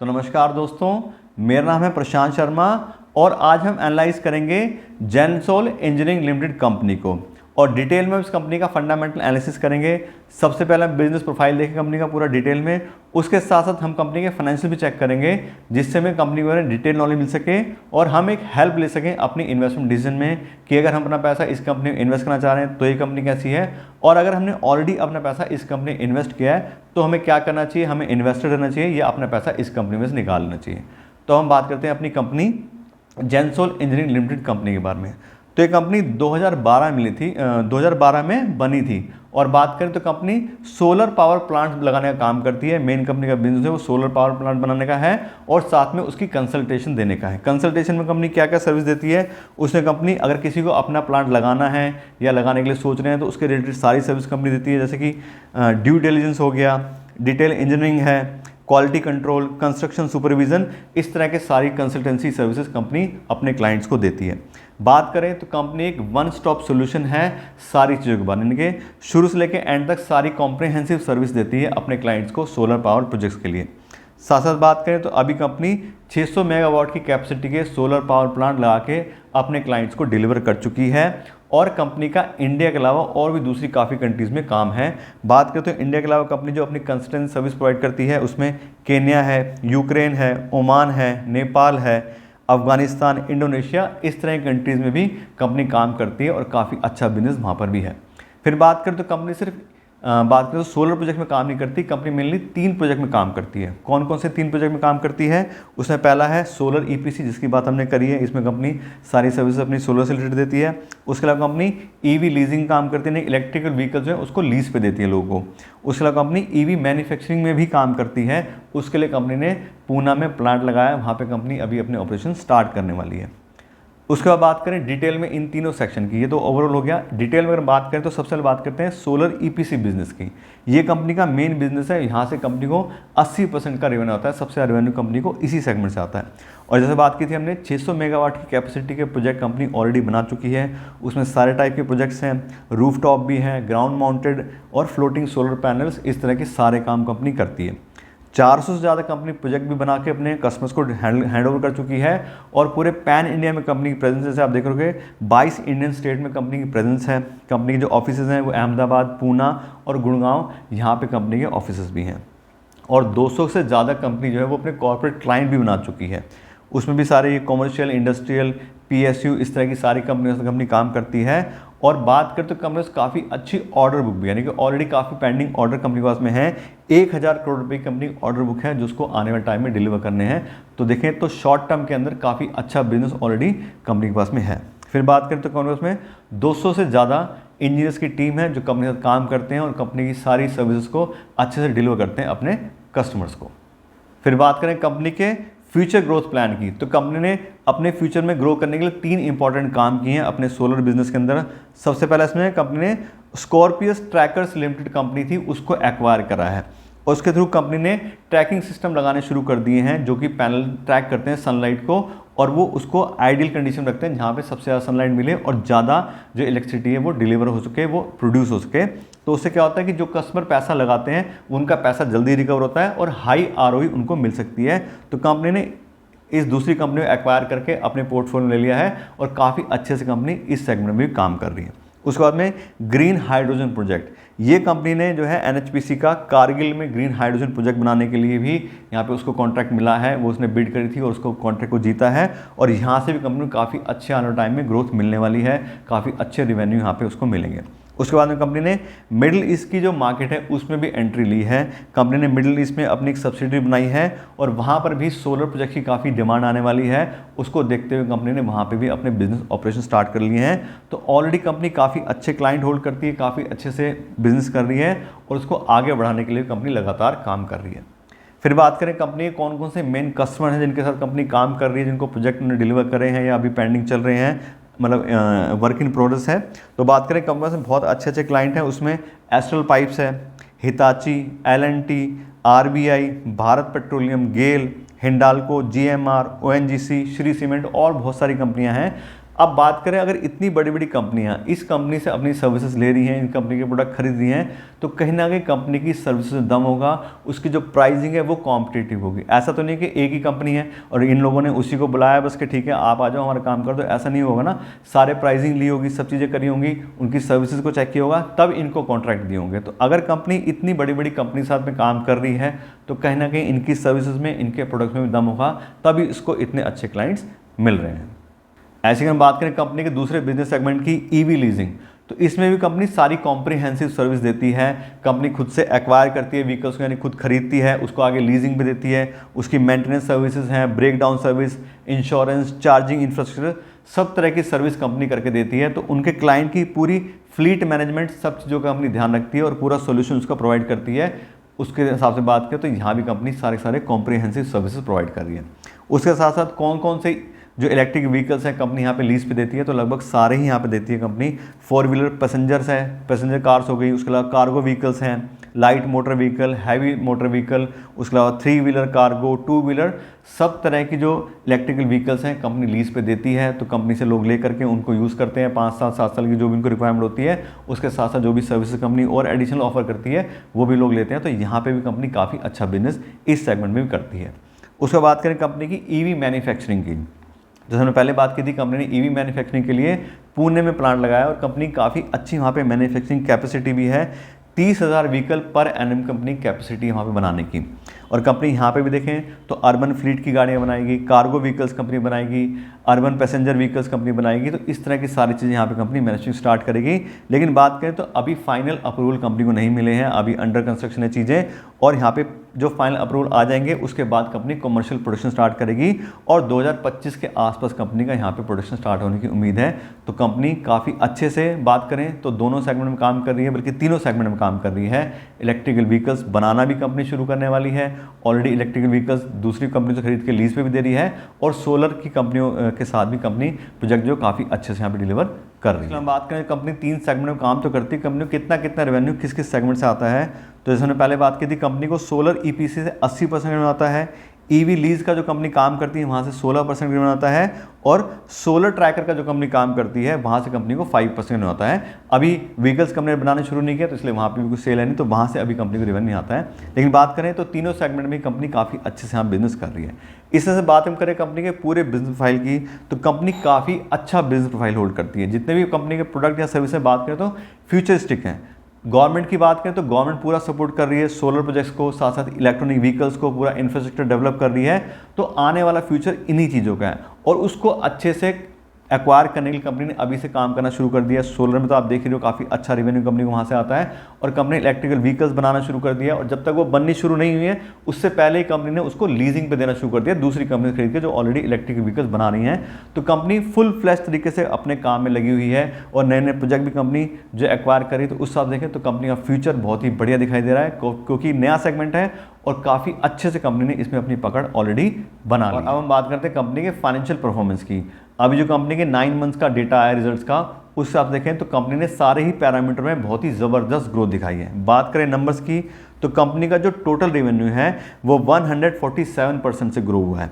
तो नमस्कार दोस्तों, मेरा नाम है प्रशांत शर्मा और आज हम एनालाइज करेंगे जेनसोल इंजीनियरिंग लिमिटेड कंपनी को और डिटेल में उस कंपनी का फंडामेंटल एनालिसिस करेंगे। सबसे पहले हम बिजनेस प्रोफाइल देखेंगे कंपनी का पूरा डिटेल में, उसके साथ साथ हम कंपनी के फाइनेंशियल भी चेक करेंगे जिससे हमें कंपनी के बारे में डिटेल नॉलेज मिल सके और हम एक हेल्प ले सकें अपनी इन्वेस्टमेंट डिसीजन में कि अगर हम अपना पैसा इस कंपनी में इन्वेस्ट करना चाह रहे हैं तो ये कंपनी कैसी है, और अगर हमने ऑलरेडी अपना पैसा इस कंपनी में इन्वेस्ट किया है तो हमें क्या करना चाहिए, हमें इन्वेस्टर रहना चाहिए या अपना पैसा इस कंपनी में से निकालना चाहिए। तो हम बात करते हैं अपनी company Gensol engineering limited company के बारे में। तो ये कंपनी 2012 में मिली थी, 2012 में बनी थी। और बात करें तो कंपनी सोलर पावर प्लांट लगाने का काम करती है। मेन कंपनी का बिजनेस है वो सोलर पावर प्लांट बनाने का है और साथ में उसकी कंसल्टेशन देने का है। कंसल्टेशन में कंपनी क्या क्या सर्विस देती है, उसमें कंपनी अगर किसी को अपना प्लांट लगाना है या लगाने के लिए सोच रहे हैं तो उसके रिलेटेड सारी सर्विस कंपनी देती है, जैसे कि ड्यू डिलिजेंस हो गया, डिटेल इंजीनियरिंग है, क्वालिटी कंट्रोल, कंस्ट्रक्शन सुपरविजन, इस तरह के सारी कंसल्टेंसी सर्विसेज कंपनी अपने क्लाइंट्स को देती है। बात करें तो कंपनी एक वन स्टॉप सॉल्यूशन है सारी चीज़ों के बारे में, शुरू से लेकर एंड तक सारी कॉम्प्रिहेंसिव सर्विस देती है अपने क्लाइंट्स को सोलर पावर प्रोजेक्ट्स के लिए। साथ साथ बात करें तो अभी कंपनी 600 मेगावाट की कैपेसिटी के सोलर पावर प्लांट लगा के अपने क्लाइंट्स को डिलीवर कर चुकी है और कंपनी का इंडिया के अलावा और भी दूसरी काफ़ी कंट्रीज़ में काम है। बात करें तो इंडिया के अलावा कंपनी जो अपनी कंसल्टेंसी सर्विस प्रोवाइड करती है उसमें केन्या है, यूक्रेन है, ओमान है, नेपाल है, अफगानिस्तान, इंडोनेशिया, इस तरह की कंट्रीज़ में भी कंपनी काम करती है और काफ़ी अच्छा बिजनेस वहाँ पर भी है। फिर बात करें तो कंपनी सिर्फ बात करें तो सोलर प्रोजेक्ट में काम नहीं करती, कंपनी मेनली 3 प्रोजेक्ट में काम करती है। कौन कौन से 3 प्रोजेक्ट में काम करती है, उसमें पहला है सोलर ईपीसी जिसकी बात हमने करी है, इसमें कंपनी सारी सर्विस अपनी सोलर से रिलेटेड देती है। उसके अलावा कंपनी ईवी लीजिंग काम करती है, इलेक्ट्रिकल व्हीकल्स जो है उसको लीज पे देती है लोगों को। उसके अलावा कंपनी ईवी मैन्युफैक्चरिंग में भी काम करती है, उसके लिए कंपनी ने पूना में प्लांट लगाया, वहाँ पर कंपनी अभी अपने ऑपरेशन स्टार्ट करने वाली है। उसके बाद बात करें डिटेल में इन तीनों सेक्शन की, ये तो ओवरऑल हो गया। डिटेल में अगर बात करें तो सबसे पहले बात करते हैं सोलर ईपीसी बिजनेस की। ये कंपनी का मेन बिजनेस है, यहाँ से कंपनी को 80% का रेवेन्यू आता है, सबसे ज़्यादा रेवेन्यू कंपनी को इसी सेगमेंट से आता है। और जैसे बात की थी हमने 600 मेगावाट की कैपेसिटी के प्रोजेक्ट कंपनी ऑलरेडी बना चुकी है, उसमें सारे टाइप के प्रोजेक्ट्स हैं, रूफटॉप भी हैं, ग्राउंड माउंटेड और फ्लोटिंग सोलर पैनल्स, इस तरह के सारे काम कंपनी करती है। 400 से ज़्यादा कंपनी प्रोजेक्ट भी बना के अपने कस्टमर्स को हैंड ओवर कर चुकी है और पूरे पैन इंडिया में कंपनी की प्रेजेंस, जैसे आप देख रहे हो 22 इंडियन स्टेट में कंपनी की प्रेजेंस है। कंपनी के जो ऑफिसेज हैं वो अहमदाबाद, पूना और गुड़गांव, यहाँ पे कंपनी के ऑफिसेज भी हैं। और 200 से ज़्यादा कंपनी जो है वो अपने कॉर्पोरेट क्लाइंट भी बना चुकी है, उसमें भी सारे कॉमर्शियल, इंडस्ट्रियल, पीएसयू, इस तरह की सारी कंपनियों से कंपनी काम करती है। और बात करें तो कंपनी काफ़ी अच्छी ऑर्डर बुक भी, यानी कि ऑलरेडी काफ़ी पेंडिंग ऑर्डर कंपनी के पास में है। 1000 करोड़ रुपये की कंपनी ऑर्डर बुक है जो उसको आने वाले टाइम में डिलीवर करने हैं। तो देखें तो शॉर्ट टर्म के अंदर काफ़ी अच्छा बिजनेस ऑलरेडी कंपनी के पास में है। फिर बात करें तो कंपनी के पास में 200 से ज़्यादा इंजीनियर्स की टीम है जो कंपनी के साथ काम करते हैं और कंपनी की सारी सर्विसेज को अच्छे से डिलीवर करते हैं अपने कस्टमर्स को। फिर बात करें कंपनी के फ्यूचर ग्रोथ प्लान की, तो कंपनी ने अपने फ्यूचर में ग्रो करने के लिए 3 इंपॉर्टेंट काम किए हैं अपने सोलर बिजनेस के अंदर। सबसे पहले इसमें कंपनी ने स्कॉर्पियस ट्रैकर्स लिमिटेड कंपनी थी उसको एक्वायर करा है और उसके थ्रू कंपनी ने ट्रैकिंग सिस्टम लगाने शुरू कर दिए हैं जो कि पैनल ट्रैक करते हैं सनलाइट को और वो उसको आइडियल कंडीशन रखते हैं जहाँ पे सबसे ज़्यादा सनलाइट मिले और ज़्यादा जो इलेक्ट्रिसिटी है वो डिलीवर हो सके, वो प्रोड्यूस हो सके। तो उससे क्या होता है कि जो कस्टमर पैसा लगाते हैं उनका पैसा जल्दी रिकवर होता है और हाई आरओई उनको मिल सकती है। तो कंपनी ने इस दूसरी कंपनी को एक्वायर करके अपने पोर्टफोलियो में ले लिया है और काफ़ी अच्छे से कंपनी इस सेगमेंट में भी काम कर रही है। उसके बाद में ग्रीन हाइड्रोजन प्रोजेक्ट, ये कंपनी ने जो है एनएचपीसी का कारगिल में ग्रीन हाइड्रोजन प्रोजेक्ट बनाने के लिए भी यहाँ पे उसको कॉन्ट्रैक्ट मिला है, वो उसने बिड करी थी और उसको कॉन्ट्रैक्ट को जीता है और यहाँ से भी कंपनी को काफ़ी अच्छे आने वाले टाइम में ग्रोथ मिलने वाली है, काफ़ी अच्छे रिवेन्यू यहाँ पे उसको मिलेंगे। उसके बाद में कंपनी ने मिडिल ईस्ट की जो मार्केट है उसमें भी एंट्री ली है। कंपनी ने मिडिल ईस्ट में अपनी एक सब्सिडरी बनाई है और वहाँ पर भी सोलर प्रोजेक्ट की काफ़ी डिमांड आने वाली है, उसको देखते हुए कंपनी ने वहाँ पे भी अपने बिजनेस ऑपरेशन स्टार्ट कर लिए हैं। तो ऑलरेडी कंपनी काफ़ी अच्छे क्लाइंट होल्ड करती है, काफ़ी अच्छे से बिजनेस कर रही है और उसको आगे बढ़ाने के लिए कंपनी लगातार काम कर रही है। फिर बात करें कंपनी के कौन कौन से मेन कस्टमर हैं जिनके साथ कंपनी काम कर रही है, जिनको प्रोजेक्ट उन्हें डिलीवर कर रहे हैं या अभी पेंडिंग चल रहे हैं, मतलब वर्क इन प्रोग्रेस है। तो बात करें कंपनी में बहुत अच्छे अच्छे क्लाइंट हैं, उसमें एस्ट्रल पाइप्स है, Hitachi, L and T, RBI, Bharat Petroleum, GAIL, Hindalco, GMR, ONGC, Shree Cement और बहुत सारी कंपनियां हैं अब बात करें, अगर इतनी बड़ी बड़ी कंपनियां इस कंपनी से अपनी सर्विसेज ले रही हैं, इन कंपनी के प्रोडक्ट खरीद रही हैं, तो कहीं ना कहीं कंपनी की सर्विसेज में दम होगा, उसकी जो प्राइसिंग है वो कॉम्पिटिटिव होगी। ऐसा तो नहीं कि एक ही कंपनी है और इन लोगों ने उसी को बुलाया बस कि ठीक है आप आ जाओ हमारा काम कर दो, ऐसा नहीं होगा ना। सारे प्राइसिंग ली होगी, सब चीज़ें करी होंगी, उनकी सर्विसेज को चेक किया होगा, तब इनको कॉन्ट्रैक्ट दिए होंगे। तो अगर कंपनी इतनी बड़ी बड़ी कंपनी साथ में काम कर रही है तो कहीं ना कहीं इनकी सर्विसेज में, इनके प्रोडक्ट्स में भी दम होगा, तभी इसको इतने अच्छे क्लाइंट्स मिल रहे हैं। ऐसे ही हम बात करें कंपनी के दूसरे बिजनेस सेगमेंट की, ईवी लीजिंग, तो इसमें भी कंपनी सारी कॉम्प्रिहेंसिव सर्विस देती है। कंपनी खुद से एक्वायर करती है व्हीकल्स को, यानी खुद खरीदती है, उसको आगे लीजिंग पे देती है, उसकी मेंटेनेंस सर्विसेज हैं, breakdown service, insurance, charging infrastructure, सब तरह की सर्विस कंपनी करके देती है। तो उनके क्लाइंट की पूरी फ्लीट मैनेजमेंट, सब चीज़ों का कंपनी ध्यान रखती है और पूरा सोल्यूशन उसका प्रोवाइड करती है। उसके हिसाब से बात करें तो यहाँ भी कंपनी सारे कॉम्प्रिहेंसिव सर्विसेज प्रोवाइड कर रही है। उसके साथ साथ कौन कौन से जो इलेक्ट्रिक व्हीकल्स हैं कंपनी यहाँ पे लीज पे देती है, तो लगभग सारे ही यहाँ पे देती है कंपनी। 4 व्हीलर पैसेंजर्स है, पैसेंजर कार्स हो गई, उसके अलावा कार्गो व्हीकल्स हैं, light motor vehicle, heavy motor vehicle, उसके अलावा 3 व्हीलर कार्गो, 2 व्हीलर, सब तरह की जो इलेक्ट्रिकल व्हीकल्स हैं कंपनी लीज पे देती है। तो कंपनी से लोग ले करके उनको यूज़ करते हैं 5-7 साल की जो भी उनको रिक्वायरमेंट होती है। उसके साथ साथ जो भी सर्विसेज कंपनी और एडिशनल ऑफर करती है वो भी लोग लेते हैं। तो यहाँ पर भी कंपनी काफ़ी अच्छा बिजनेस इस सेगमेंट में भी करती है। उसके बात करें कंपनी की ईवी मैन्युफैक्चरिंग की, जैसे हमने पहले बात की थी, कंपनी ने ईवी मैन्युफैक्चरिंग के लिए पुणे में प्लांट लगाया और कंपनी काफ़ी अच्छी वहाँ पे मैन्युफैक्चरिंग कैपेसिटी भी है। 30,000 vehicle per annum company capacity यहाँ पे बनाने की। और कंपनी यहाँ पे भी देखें तो अर्बन फ्लीट की गाड़ियाँ बनाएगी, कार्गो व्हीकल्स कंपनी बनाएगी, अर्बन पैसेंजर व्हीकल्स कंपनी बनाएगी। तो इस तरह की सारी चीज़ें यहाँ पे कंपनी मैन्युफैक्चरिंग स्टार्ट करेगी। लेकिन बात करें तो अभी फाइनल अप्रूवल कंपनी को नहीं मिले हैं, अभी अंडर कंस्ट्रक्शन है चीज़ें, और यहाँ पे जो फाइनल अप्रूवल आ जाएंगे उसके बाद कंपनी कमर्शियल प्रोडक्शन स्टार्ट करेगी और 2025 के आसपास कंपनी का यहाँ पे प्रोडक्शन स्टार्ट होने की उम्मीद है। तो कंपनी काफ़ी अच्छे से बात करें तो दोनों सेगमेंट में काम कर रही है, बल्कि तीनों सेगमेंट में काम कर रही है। इलेक्ट्रिकल व्हीकल्स बनाना भी कंपनी शुरू करने वाली है, ऑलरेडी इलेक्ट्रिकल व्हीकल्स दूसरी कंपनी से खरीद के लीज पे भी दे रही है, और सोलर की कंपनियों के साथ भी कंपनी प्रोजेक्ट जो काफ़ी अच्छे से यहाँ पे डिलीवर कर रही है। हम बात करें कंपनी 3 सेगमेंट में काम तो करती है, कंपनी को कितना रेवेन्यू किस किस सेगमेंट से आता है। तो जैसे हमने पहले बात की थी, कंपनी को सोलर ईपीसी से 80% रेवेन्यू आता है, ईवी लीज का जो कंपनी काम करती है वहाँ से 16% रेवेन्यू आता है, और सोलर ट्रैकर का जो कंपनी काम करती है वहाँ से कंपनी को 5% रेवेन्यू आता है। अभी व्हीकल्स कंपनी ने बनाने शुरू नहीं किया तो इसलिए वहाँ पे भी कुछ सेल है नहीं, तो वहाँ से अभी कंपनी को रेवेन्यू नहीं आता है। लेकिन बात करें तो तीनों सेगमेंट में कंपनी काफ़ी अच्छे से यहाँ बिजनेस कर रही है। इस तरह से बात हम करें कंपनी के पूरे बिजनेस प्रोफाइल की, तो कंपनी काफ़ी अच्छा बिजनेस प्रोफाइल होल्ड करती है। जितने भी कंपनी के प्रोडक्ट या सर्विस में बात करें तो फ्यूचरिस्टिक हैं। गवर्नमेंट की बात करें तो गवर्नमेंट पूरा सपोर्ट कर रही है सोलर प्रोजेक्ट्स को, साथ साथ इलेक्ट्रॉनिक व्हीकल्स को, पूरा इंफ्रास्ट्रक्चर डेवलप कर रही है। तो आने वाला फ्यूचर इन्हीं चीज़ों का है, और उसको अच्छे से एक्वायर करने के लिए कंपनी ने अभी से काम करना शुरू कर दिया। सोलर में तो आप देख रहे हो काफ़ी अच्छा रेवेन्यू कंपनी को वहाँ से आता है, और कंपनी इलेक्ट्रिकल व्हीकल्स बनाना शुरू कर दिया, और जब तक वो बननी शुरू नहीं हुई है उससे पहले ही कंपनी ने उसको लीजिंग पे देना शुरू कर दिया दूसरी कंपनी खरीद के जो ऑलरेडी इलेक्ट्रिकल व्हीकल्स बना रही हैं। तो कंपनी फुल फ्लैश तरीके से अपने काम में लगी हुई है, और नए नए प्रोजेक्ट भी कंपनी जो एक्वायर करी, तो उस हिसाब से देखें तो कंपनी का फ्यूचर बहुत ही बढ़िया दिखाई दे रहा है, क्योंकि नया सेगमेंट है और काफ़ी अच्छे से कंपनी ने इसमें अपनी पकड़ ऑलरेडी बना ली। अब हम बात करते हैं कंपनी के फाइनेंशियल परफॉर्मेंस की। अभी जो कंपनी के 9 मंथ्स का डेटा आया रिजल्ट्स का, उस हिसाब से देखें तो कंपनी ने सारे ही पैरामीटर में बहुत ही ज़बरदस्त ग्रोथ दिखाई है। बात करें नंबर्स की तो कंपनी का जो टोटल रेवेन्यू है वो 147% से ग्रो हुआ है।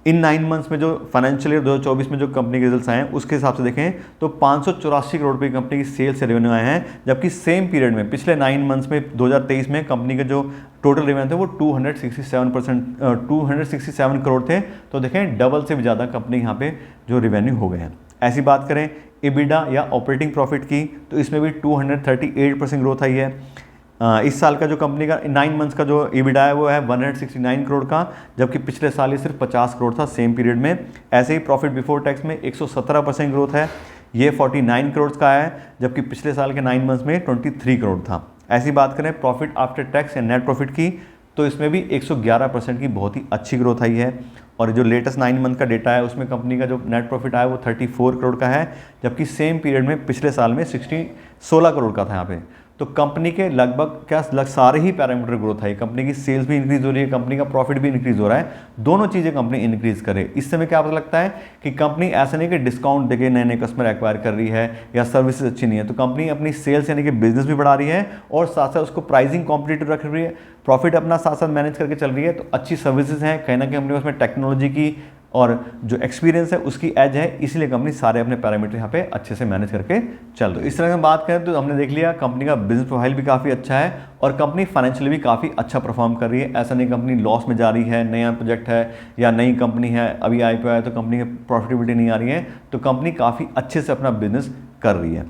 इन 9 मंथ्स में जो फाइनेंशियल ईयर 2024 में जो कंपनी के रिजल्ट्स आए हैं उसके हिसाब से देखें तो 584 करोड़ रुपये कंपनी की सेल से रेवेन्यू आए हैं, जबकि सेम पीरियड में पिछले 9 मंथ्स में 2023 में कंपनी के जो टोटल रेवेन्यू थे वो 267 करोड़ थे। तो देखें डबल से भी ज़्यादा कंपनी यहाँ पे जो रेवेन्यू हो गए हैं। ऐसी बात करें EBITDA या ऑपरेटिंग प्रॉफिट की तो इसमें भी 238% ग्रोथ आई है। इस साल का जो कंपनी का 9 मंथ्स का जो EBITDA है वो है 169 करोड़ का, जबकि पिछले साल ये सिर्फ 50 करोड़ था सेम पीरियड में। ऐसे ही प्रॉफिट बिफोर टैक्स में 117% ग्रोथ है, ये 49 करोड़ का है, जबकि पिछले साल के 9 मंथ्स में 23 करोड़ था। ऐसी बात करें प्रॉफिट आफ्टर टैक्स या नेट प्रॉफिट की तो इसमें भी 111% की बहुत ही अच्छी ग्रोथ आई है। और जो लेटेस्ट 9 मंथ का डेटा है उसमें कंपनी का जो नेट प्रॉफिट आया वो 34 करोड़ का है, जबकि सेम पीरियड में पिछले साल में 16 करोड़ का था यहाँ पे। तो कंपनी के लगभग सारे ही पैरामीटर ग्रोथ है। कंपनी की सेल्स भी इंक्रीज हो रही है, कंपनी का प्रॉफिट भी इंक्रीज हो रहा है, दोनों चीज़ें कंपनी इंक्रीज करे। इससे हमें क्या पता लगता है कि कंपनी ऐसा नहीं कि डिस्काउंट देके नए नए कस्टमर एक्वायर कर रही है या सर्विसेज अच्छी नहीं है। तो कंपनी अपनी सेल्स यानी कि बिजनेस भी बढ़ा रही है और साथ साथ उसको प्राइसिंग कॉम्पिटिटिव रख रही है, प्रॉफिट अपना साथ साथ मैनेज करके चल रही है। तो अच्छी सर्विसेज हैं, कहीं ना कहीं अपने उसमें टेक्नोलॉजी की और जो एक्सपीरियंस है उसकी एज है, इसलिए कंपनी सारे अपने पैरामीटर यहाँ पे अच्छे से मैनेज करके चल रही है। इस तरह से बात करें तो हमने देख लिया कंपनी का बिजनेस प्रोफाइल भी काफ़ी अच्छा है और कंपनी फाइनेंशियली भी काफ़ी अच्छा परफॉर्म कर रही है। ऐसा नहीं कंपनी लॉस में जा रही है, नया प्रोजेक्ट है या नई कंपनी है, अभी IPO है तो कंपनी की प्रॉफिटेबिलिटी नहीं आ रही है, तो कंपनी काफ़ी अच्छे से अपना बिजनेस कर रही है।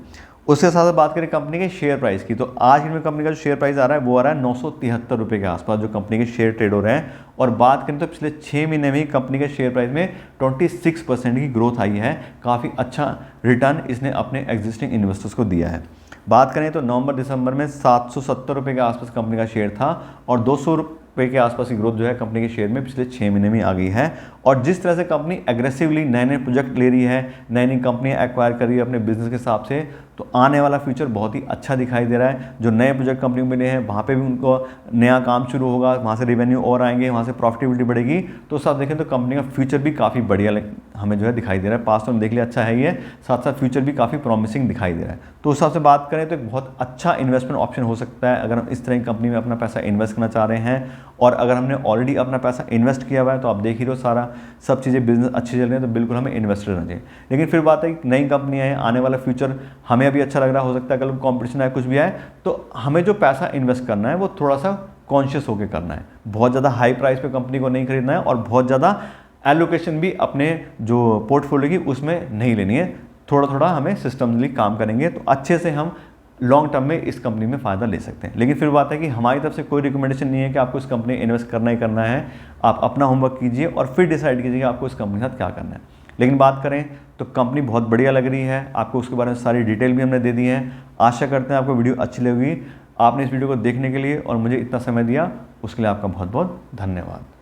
उसके साथ बात करें कंपनी के शेयर प्राइस की, तो आज में कंपनी का जो शेयर प्राइस आ रहा है वो आ रहा है 973 रुपये के आसपास जो कंपनी के शेयर ट्रेड हो रहे हैं। और बात करें तो पिछले 6 महीने में ही कंपनी के शेयर प्राइस में 26% की ग्रोथ आई है। काफ़ी अच्छा रिटर्न इसने अपने एग्जिस्टिंग इन्वेस्टर्स को दिया है। बात करें तो नवंबर दिसंबर में 770 रुपये के आसपास कंपनी का शेयर था और 200 रुपये के आसपास की ग्रोथ जो है कंपनी के शेयर में पिछले 6 महीने में आ गई है। और जिस तरह से कंपनी एग्रेसिवली नए नए प्रोजेक्ट ले रही है, नई नई कंपनियां एक्वायर कर रही है अपने बिजनेस के हिसाब से, तो आने वाला फ्यूचर बहुत ही अच्छा दिखाई दे रहा है। जो नए प्रोजेक्ट कंपनी को मिले हैं वहाँ पे भी उनको नया काम शुरू होगा, वहाँ से रेवेन्यू और आएंगे, वहाँ से प्रॉफिटेबिलिटी बढ़ेगी। तो साथ देखें तो कंपनी का फ्यूचर भी काफ़ी बढ़िया हमें जो है दिखाई दे रहा है। पास्ट में देख लिया अच्छा है ये, साथ साथ फ्यूचर भी काफ़ी प्रॉमिसिंग दिखाई दे रहा है। तो उस हिसाब से बात करें तो एक बहुत अच्छा इन्वेस्टमेंट ऑप्शन हो सकता है अगर हम इस तरह की कंपनी में अपना पैसा इन्वेस्ट करना चाह रहे हैं। और अगर हमने ऑलरेडी अपना पैसा इन्वेस्ट किया हुआ है तो आप देख ही रहे हो सारा सब चीज़ें बिजनेस अच्छी चल रही है, तो बिल्कुल हमें इन्वेस्ट करना चाहिए। लेकिन फिर बात है कि नई कंपनियाँ हैं, आने वाला फ्यूचर हमें अभी अच्छा लग रहा, हो सकता है कल कॉम्पिटिशन आए, कुछ भी आए, तो हमें जो पैसा इन्वेस्ट करना है वो थोड़ा सा कॉन्शियस होकर करना है। बहुत ज़्यादा हाई प्राइस पे कंपनी को नहीं खरीदना है और बहुत ज़्यादा एलोकेशन भी अपने जो पोर्टफोलियो की उसमें नहीं लेनी है। थोड़ा थोड़ा हमें सिस्टमली काम करेंगे तो अच्छे से हम लॉन्ग टर्म में इस कंपनी में फ़ायदा ले सकते हैं। लेकिन फिर बात है कि हमारी तरफ से कोई रिकमेंडेशन नहीं है कि आपको इस कंपनी में इन्वेस्ट करना ही करना है। आप अपना होमवर्क कीजिए और फिर डिसाइड कीजिए कि आपको इस कंपनी के साथ क्या करना है। लेकिन बात करें तो कंपनी बहुत बढ़िया लग रही है, आपको उसके बारे में सारी डिटेल भी हमने दे दी है। आशा करते हैं आपको वीडियो अच्छी लगी। आपने इस वीडियो को देखने के लिए और मुझे इतना समय दिया उसके लिए आपका बहुत बहुत धन्यवाद।